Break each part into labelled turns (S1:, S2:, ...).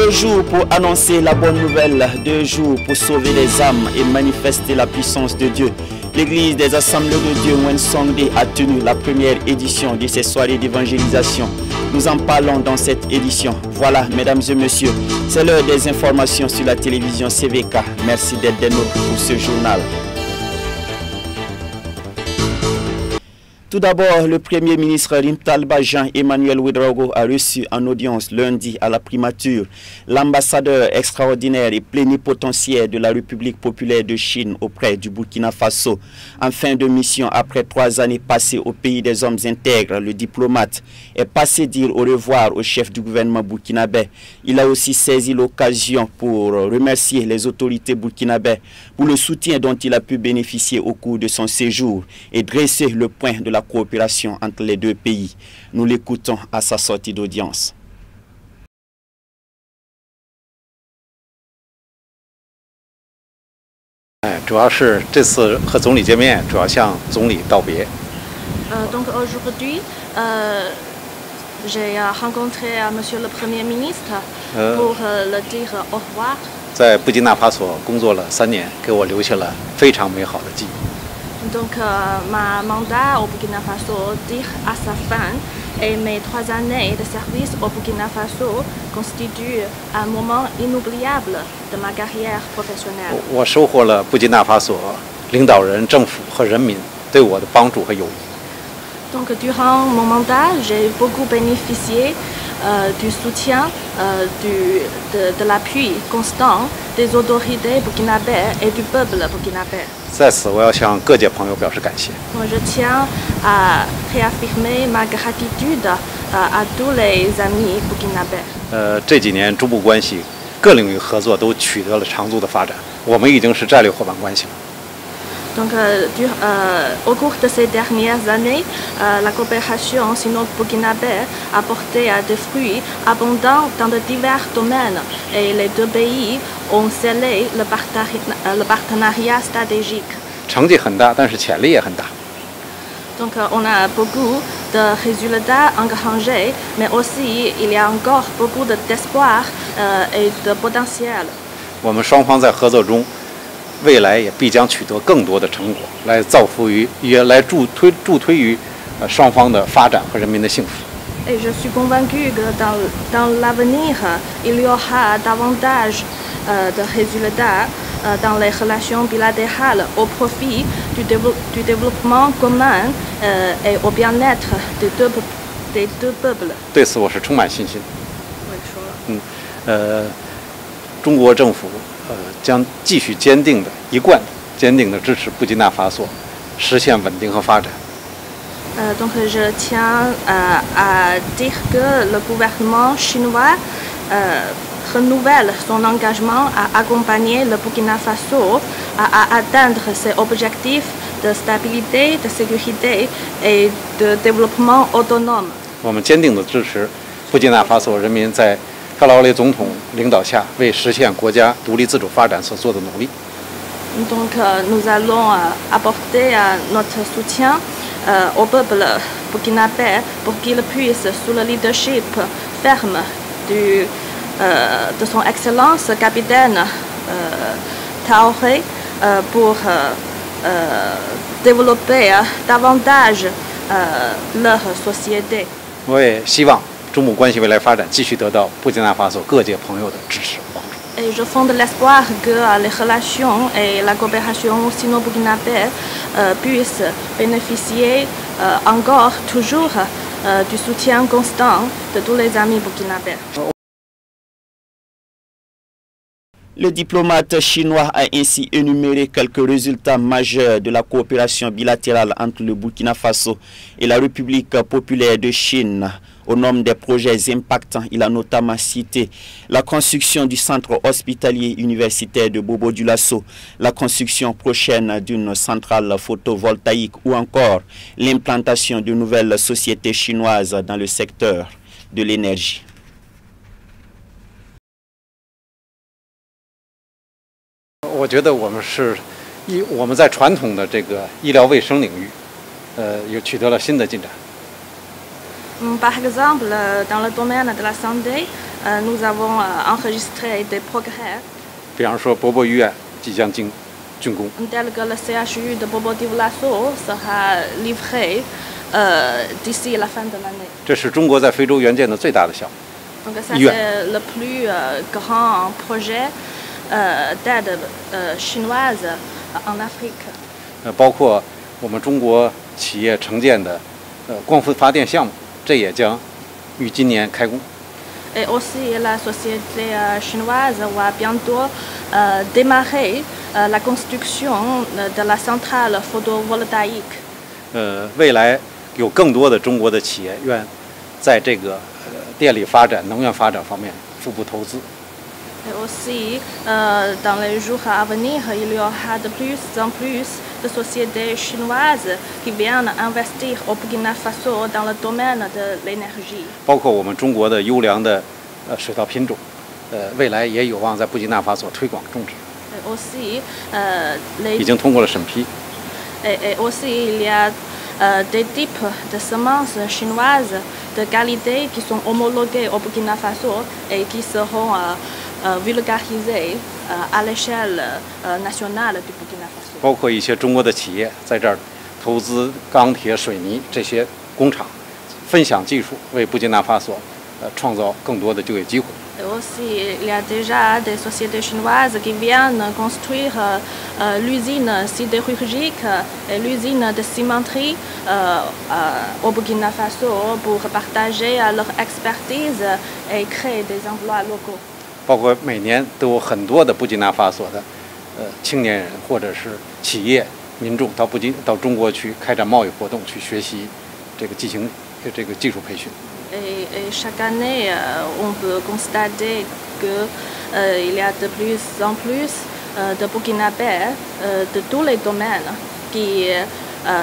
S1: 2 jours pour annoncer la bonne nouvelle, 2 jours pour sauver les âmes et manifester la puissance de Dieu. L'Église des Assemblées de Dieu Mwensongde a tenu la première édition de ces soirées d'évangélisation. Nous en parlons dans cette édition. Voilà, mesdames et messieurs, c'est l'heure des informations sur la télévision CVK. Merci d'être des nôtres pour ce journal. Tout d'abord, le Premier ministre Rimtalba Jean-Emmanuel Ouedraogo a reçu en audience lundi à la primature l'ambassadeur extraordinaire et plénipotentiaire de la République populaire de Chine auprès du Burkina Faso. En fin de mission, après 3 années passées au pays des hommes intègres, le diplomate est passé dire au revoir au chef du gouvernement burkinabé. Il a aussi saisi l'occasion pour remercier les autorités burkinabées pour le soutien dont il a pu bénéficier au cours de son séjour et dresser le point de la coopération entre les 2 pays. Nous l'écoutons à sa sortie d'audience.
S2: 主要是这次和总理见面，主要向总理道别。
S3: Donc aujourd'hui, j'ai rencontré Monsieur le Premier ministre pour le dire au revoir.
S2: 在布基纳法索工作了3年，给我留下了非常美好的记忆。
S3: Donc ma mandat au Burkina Faso tire à sa fin et mes 3 années de service au Burkina Faso constituent un moment inoubliable de ma carrière professionnelle.
S2: 我收获了布基纳法索领导人、政府和人民对我的帮助和友谊。
S3: Donc durant mon mandat, j'ai beaucoup bénéficié du soutien, de l'appui constant des autorités burkinabées et du peuple burkinabé.
S2: 在此，我要向各界朋友表示感谢。
S3: Je tiens à réaffirmer ma gratitude à tous les amis burkinabés.
S2: 这几年中部关系各领域合作都取得了长足的发展，我们已经是战略伙伴关系了。
S3: Donc, au cours de ces dernières années, la coopération sino-burkinabé a porté des fruits abondants dans de divers domaines et les 2 pays ont scellé le partenariat stratégique.
S2: 成绩很大，但是潜力也很大。
S3: Donc, on a beaucoup de résultats engrangés, mais aussi il y a encore beaucoup d'espoir et de potentiel.
S2: 我们双方在合作中。 未来也必将取得更多的成果，来造福于，也来助推于双方的发展和人民的幸福。
S3: Et je suis convaincu que dans l'avenir, il y aura davantage de résultats dans les relations bilatérales au profit du développement commun et au bien-être des deux peuples.
S2: 对此我是充满信心。中国政府。 将继续一贯坚定地支持布基纳法索实现稳定和发展。
S3: Donc je tiens à dire que le gouvernement chinois renouvelle son engagement à accompagner le Burkina Faso à atteindre ses objectifs de stabilité, de sécurité et de développement autonome.
S2: 我们坚定地支持布基纳法索人民在 特劳雷总统领导下，为实现国家独立自主发展所做的努力。
S3: Donc, nous allons apporter notre soutien au peuple burkinabé pour qu'il puisse, sous le leadership ferme de son Excellence capitaine Traoré, pour développer davantage leur société.
S2: 我也希望 中部关系未来发展继续得到布基纳法索各界朋友的支持帮助。
S3: Et je fonde l'espoir que les relations et la coopération sino-burkinabé puissent bénéficier encore toujours du soutien constant de tous les amis burkinabés.
S1: Le diplomate chinois a ainsi énuméré quelques résultats majeurs de la coopération bilatérale entre le Burkina Faso et la République populaire de Chine. Au nombre des projets impactants, il a notamment cité la construction du centre hospitalier universitaire de Bobo-Dioulasso, la construction prochaine d'une centrale photovoltaïque ou encore l'implantation de nouvelles sociétés chinoises dans le secteur de l'énergie.
S2: 我觉得我们在传统的这个医疗卫生领域，又取得了新的进展。
S3: Par exemple, dans le domaine de la santé, nous avons enregistré des progrès.
S2: 比方说，波波医院即将竣工。
S3: Tel que le CHU de Bobo Dioulasso sera livré d'ici la fin de l'année.
S2: 这是中国在非洲援建的最大的项目。
S3: Donc ça c'est le plus grand projet d'aide chinoise en Afrique.
S2: 包括我们中国企业承建的光伏发电项目，这也将于今年开工。
S3: Et aussi la société chinoise va bientôt démarrer la construction de la centrale photovoltaïque.
S2: 未来有更多的中国的企业愿在这个电力发展、能源发展方面逐步投资。
S3: Et aussi, dans les jours à venir, il y aura de plus en plus de sociétés chinoises qui viennent investir au Burkina Faso dans le domaine de l'énergie.
S2: 包括我们中国的优良的水稻品种，未来也有望在布基纳法索推广种植。
S3: Et aussi,
S2: 已经通过了审批。
S3: Et aussi, il y a des types de semences chinoises de qualité qui sont homologuées au Burkina Faso et qui seront vulgarisées à l'échelle nationale du Burkina Faso.
S2: 包括一些中国的企业在这儿投资钢铁、水泥这些工厂，分享技术，为布基纳法索创造更多的就业机会。
S3: Et aussi, il y a déjà des sociétés chinoises qui viennent construire l'usine sidérurgique et l'usine de cimenterie au Burkina Faso pour partager leur expertise et créer des emplois locaux.
S2: 包括每年都有很多的布基纳法索的青年人或者是企业民众到中国去开展贸易活动，去学习这个技术培训。
S3: Et chaque année, on peut constater qu'il y a de plus en plus de Burkinabés de tous les domaines qui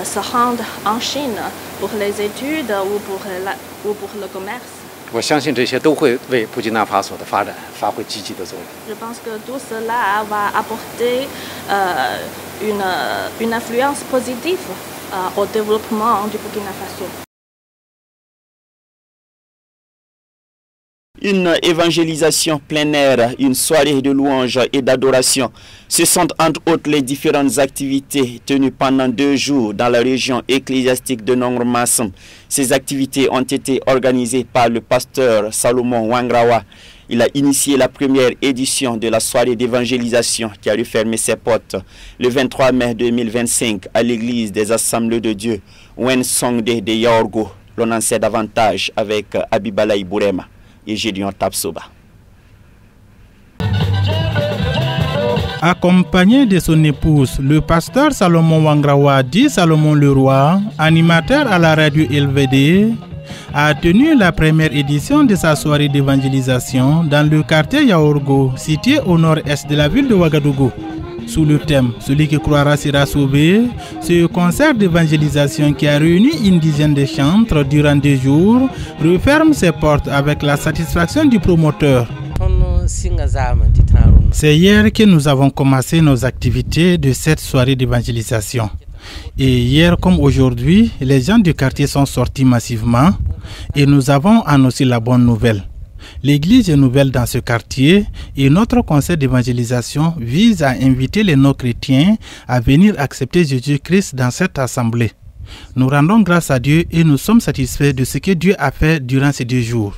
S3: se rendent en Chine pour les études ou pour le commerce.
S2: 我相信这些都会为布基纳法索的发展发挥积极的作用。
S3: Je pense que tout cela va apporter une influence positive au développement du Burkina Faso.
S1: Une évangélisation plein air, une soirée de louange et d'adoration. Ce sont entre autres les différentes activités tenues pendant 2 jours dans la région ecclésiastique de Nongor-Massam. Ces activités ont été organisées par le pasteur Salomon Wangrawa. Il a initié la première édition de la soirée d'évangélisation qui a refermé ses portes le 23 mai 2025 à l'église des Assemblées de Dieu, Wensongde de Yaorgo. L'on en sait davantage avec Abibalaï Bourema et Gédion Tapsoba.
S4: Accompagné de son épouse, le pasteur Salomon Wangrawa, dit Salomon Leroy, animateur à la radio LVD, a tenu la première édition de sa soirée d'évangélisation dans le quartier Yaorgo, situé au nord-est de la ville de Ouagadougou. Sous le thème « Celui qui croira sera sauvé », ce concert d'évangélisation qui a réuni une dizaine de chantres durant 2 jours referme ses portes avec la satisfaction du promoteur. C'est hier que nous avons commencé nos activités de cette soirée d'évangélisation. Et hier comme aujourd'hui, les gens du quartier sont sortis massivement et nous avons annoncé la bonne nouvelle. L'église est nouvelle dans ce quartier et notre conseil d'évangélisation vise à inviter les non-chrétiens à venir accepter Jésus-Christ dans cette assemblée. Nous rendons grâce à Dieu et nous sommes satisfaits de ce que Dieu a fait durant ces 2 jours.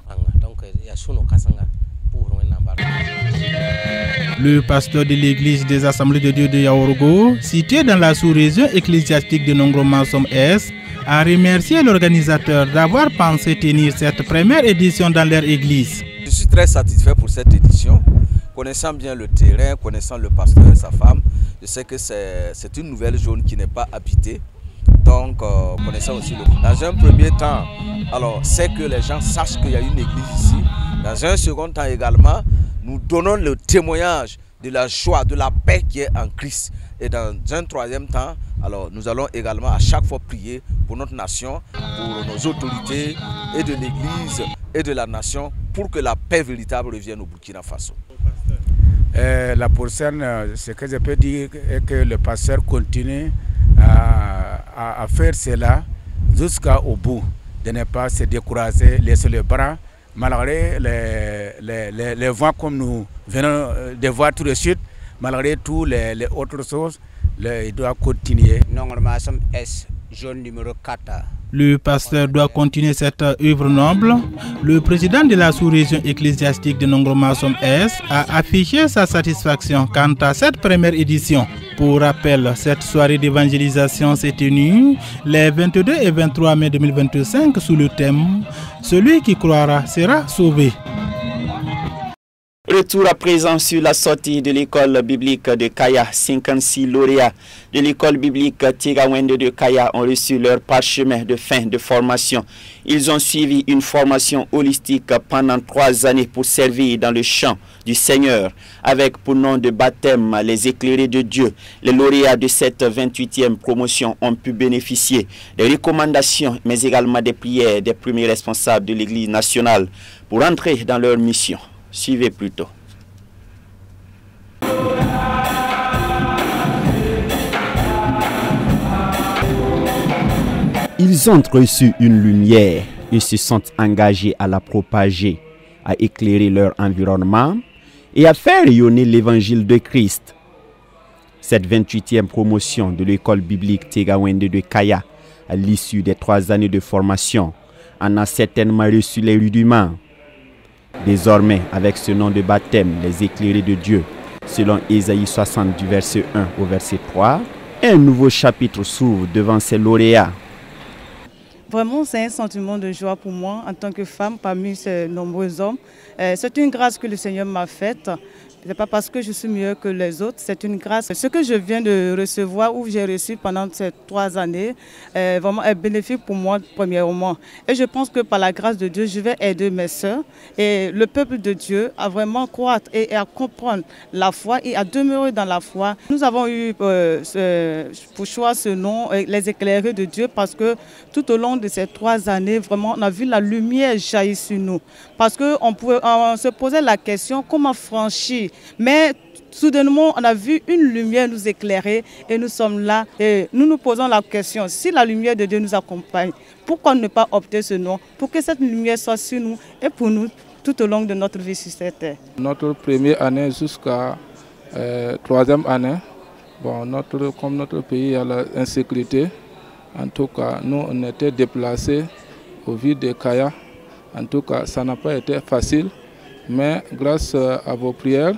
S4: Le pasteur de l'église des Assemblées de Dieu de Yaorgo, situé dans la sous-région ecclésiastique de Nongor-Massam Est, a remercié l'organisateur d'avoir pensé tenir cette première édition dans leur église.
S5: Je suis très satisfait pour cette édition. Connaissant bien le terrain, connaissant le pasteur et sa femme, je sais que c'est une nouvelle zone qui n'est pas habitée. Donc, connaissant aussi dans un premier temps, alors c'est que les gens sachent qu'il y a une église ici. Dans un second temps également, nous donnons le témoignage de la joie, de la paix qui est en Christ. Et dans un troisième temps, alors nous allons également à chaque fois prier pour notre nation, pour nos autorités et de l'Église et de la nation pour que la paix véritable revienne au Burkina Faso.
S6: La prochaine, ce que je peux dire est que le pasteur continue à faire cela jusqu'au bout, de ne pas se décourager, laisser le bras malgré les vents comme nous venons de voir tout de suite, malgré tout les autres choses, il doit continuer.
S7: Nongramasom S, jaune numéro 4.
S4: Le pasteur doit continuer cette œuvre noble. Le président de la sous-région ecclésiastique de Nongramasom S a affiché sa satisfaction quant à cette première édition. Pour rappel, cette soirée d'évangélisation s'est tenue les 22 et 23 mai 2025 sous le thème « Celui qui croira sera sauvé ».
S1: Retour à présent sur la sortie de l'école biblique de Kaya. 56 lauréats de l'école biblique Tigawende de Kaya ont reçu leur parchemin de fin de formation. Ils ont suivi une formation holistique pendant 3 années pour servir dans le champ du Seigneur, avec pour nom de baptême les éclairés de Dieu. Les lauréats de cette 28e promotion ont pu bénéficier des recommandations, mais également des prières des premiers responsables de l'Église nationale pour entrer dans leur mission. Suivez plutôt. Ils ont reçu une lumière et se sont engagés à la propager, à éclairer leur environnement et à faire rayonner l'évangile de Christ. Cette 28e promotion de l'école biblique Tigawende de Kaya, à l'issue des 3 années de formation, en a certainement reçu les rudiments. Désormais, avec ce nom de baptême, les éclairés de Dieu, selon Ésaïe 60 du verset 1 au verset 3, un nouveau chapitre s'ouvre devant ces lauréats.
S8: Vraiment, c'est un sentiment de joie pour moi en tant que femme parmi ces nombreux hommes. C'est une grâce que le Seigneur m'a faite. Ce n'est pas parce que je suis mieux que les autres, c'est une grâce. Ce que je viens de recevoir ou j'ai reçu pendant ces 3 années vraiment est bénéfique pour moi premièrement. Et je pense que par la grâce de Dieu, je vais aider mes sœurs et le peuple de Dieu à vraiment croître et à comprendre la foi et à demeurer dans la foi. Nous avons eu pour choix ce nom, les éclairés de Dieu, parce que tout au long de ces 3 années, vraiment, on a vu la lumière jaillir sur nous. Parce qu'on se posait la question, comment franchir? Mais soudainement, on a vu une lumière nous éclairer et nous sommes là et nous nous posons la question, si la lumière de Dieu nous accompagne, pourquoi ne pas opter ce nom pour que cette lumière soit sur nous et pour nous tout au long de notre vie sur cette terre.
S9: Notre première année jusqu'à 3e année, bon, comme notre pays a l'insécurité, en tout cas, nous on était déplacés au ville de Kaya. En tout cas, ça n'a pas été facile. Mais grâce à vos prières,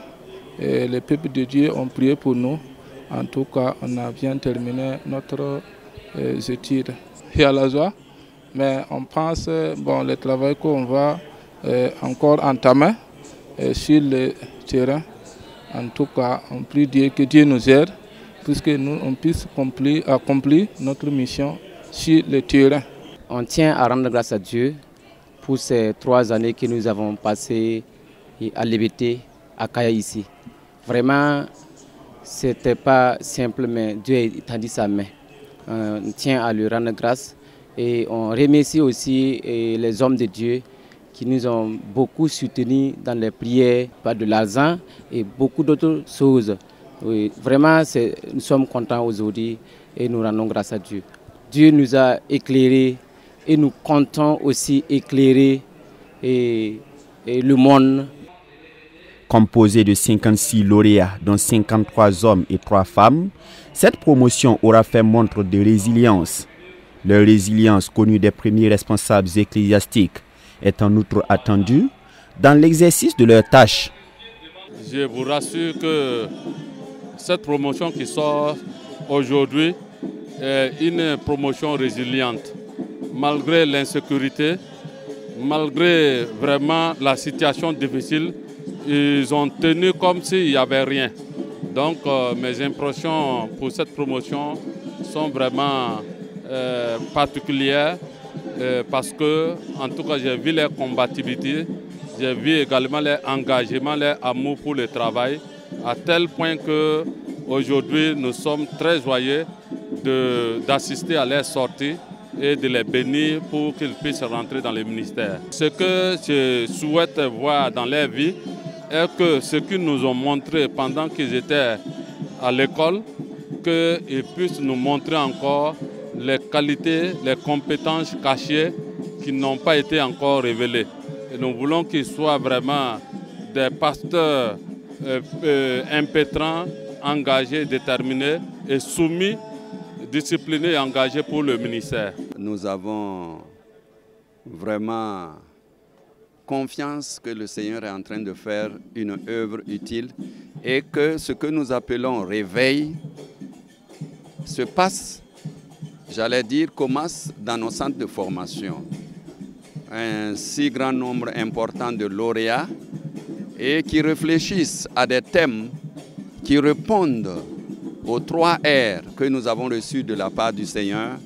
S9: et les peuples de Dieu ont prié pour nous. En tout cas, on a bien terminé notre étude. Il y a la joie, mais on pense le travail qu'on va encore entamer sur le terrain. En tout cas, on prie Dieu que Dieu nous aide, puisque nous on puisse accomplir notre mission sur le terrain.
S10: On tient à rendre grâce à Dieu pour ces 3 années que nous avons passées à l'EBT, à Kaya ici. Vraiment, ce n'était pas simple, mais Dieu a étendu sa main. On tient à lui rendre grâce et on remercie aussi les hommes de Dieu qui nous ont beaucoup soutenus dans les prières, pas de l'argent et beaucoup d'autres choses. Oui, vraiment, nous sommes contents aujourd'hui et nous rendons grâce à Dieu. Dieu nous a éclairés et nous comptons aussi éclairer le monde.
S1: Composée de 56 lauréats, dont 53 hommes et 3 femmes, cette promotion aura fait montre de résilience. Leur résilience, connue des premiers responsables ecclésiastiques, est en outre attendue dans l'exercice de leurs tâches.
S11: Je vous rassure que cette promotion qui sort aujourd'hui est une promotion résiliente. Malgré l'insécurité, malgré vraiment la situation difficile, ils ont tenu comme s'il n'y avait rien. Donc mes impressions pour cette promotion sont vraiment particulières parce que, en tout cas, j'ai vu leur combativité, j'ai vu également leur engagement, leur amour pour le travail, à tel point que aujourd'hui nous sommes très joyeux d'assister à leur sortie et de les bénir pour qu'ils puissent rentrer dans le ministère. Ce que je souhaite voir dans leur vie est que ce qu'ils nous ont montré pendant qu'ils étaient à l'école, qu'ils puissent nous montrer encore les qualités, les compétences cachées qui n'ont pas été encore révélées. Et nous voulons qu'ils soient vraiment des pasteurs impétrants, engagés, déterminés et soumis, disciplinés et engagés pour le ministère.
S12: Nous avons vraiment confiance que le Seigneur est en train de faire une œuvre utile et que ce que nous appelons réveil se passe, j'allais dire, commence dans nos centres de formation. Un si grand nombre important de lauréats et qui réfléchissent à des thèmes qui répondent aux 3 R que nous avons reçus de la part du Seigneur.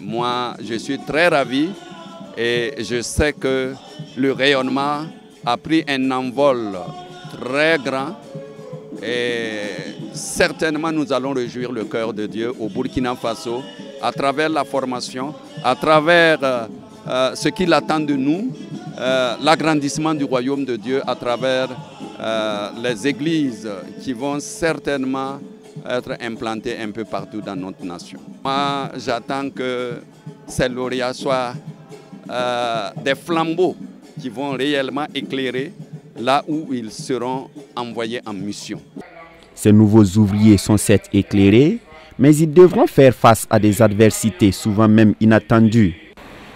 S12: Moi, je suis très ravi et je sais que le rayonnement a pris un envol très grand et certainement nous allons réjouir le cœur de Dieu au Burkina Faso à travers la formation, à travers ce qu'il attend de nous, l'agrandissement du royaume de Dieu à travers les églises qui vont certainement être implantées un peu partout dans notre nation. Moi, j'attends que ces lauréats soient des flambeaux qui vont réellement éclairer là où ils seront envoyés en mission.
S1: Ces nouveaux ouvriers sont certes éclairés, mais ils devront faire face à des adversités souvent même inattendues.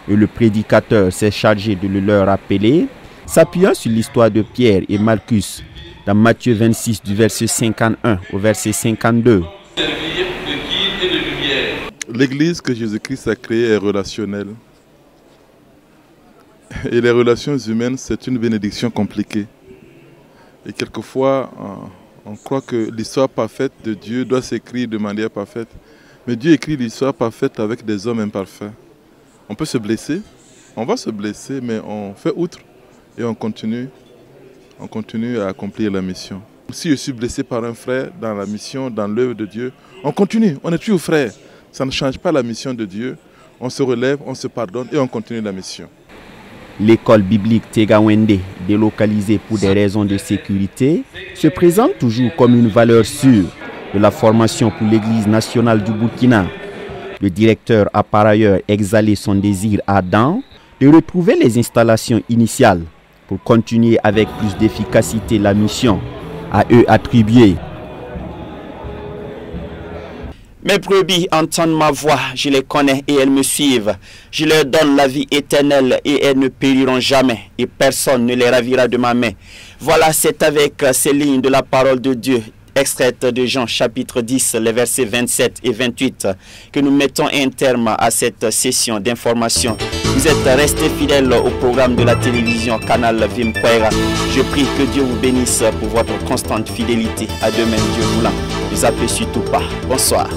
S1: Et le prédicateur s'est chargé de le leur rappeler, s'appuyant sur l'histoire de Pierre et Marcus, dans Matthieu 26 du verset 51 au verset 52.
S13: L'église que Jésus-Christ a créée est relationnelle. Et les relations humaines, c'est une bénédiction compliquée. Et quelquefois, on croit que l'histoire parfaite de Dieu doit s'écrire de manière parfaite. Mais Dieu écrit l'histoire parfaite avec des hommes imparfaits. On peut se blesser, on va se blesser, mais on fait outre et on continue à accomplir la mission. Si je suis blessé par un frère dans la mission, dans l'œuvre de Dieu, on continue, on est toujours frères. Ça ne change pas la mission de Dieu. On se relève, on se pardonne et on continue la mission.
S1: L'école biblique Tegawende, délocalisée pour des raisons de sécurité, se présente toujours comme une valeur sûre de la formation pour l'Église nationale du Burkina. Le directeur a par ailleurs exhalé son désir ardent de retrouver les installations initiales pour continuer avec plus d'efficacité la mission à eux attribuée. Mes brebis entendent ma voix, je les connais et elles me suivent. Je leur donne la vie éternelle et elles ne périront jamais et personne ne les ravira de ma main. Voilà, c'est avec ces lignes de la parole de Dieu, extraites de Jean chapitre 10, les versets 27 et 28, que nous mettons un terme à cette session d'information. Vous êtes restés fidèles au programme de la télévision Canal Vimkwera. Je prie que Dieu vous bénisse pour votre constante fidélité. À demain, Dieu voulant. Ne vous zappez surtout pas. Bonsoir.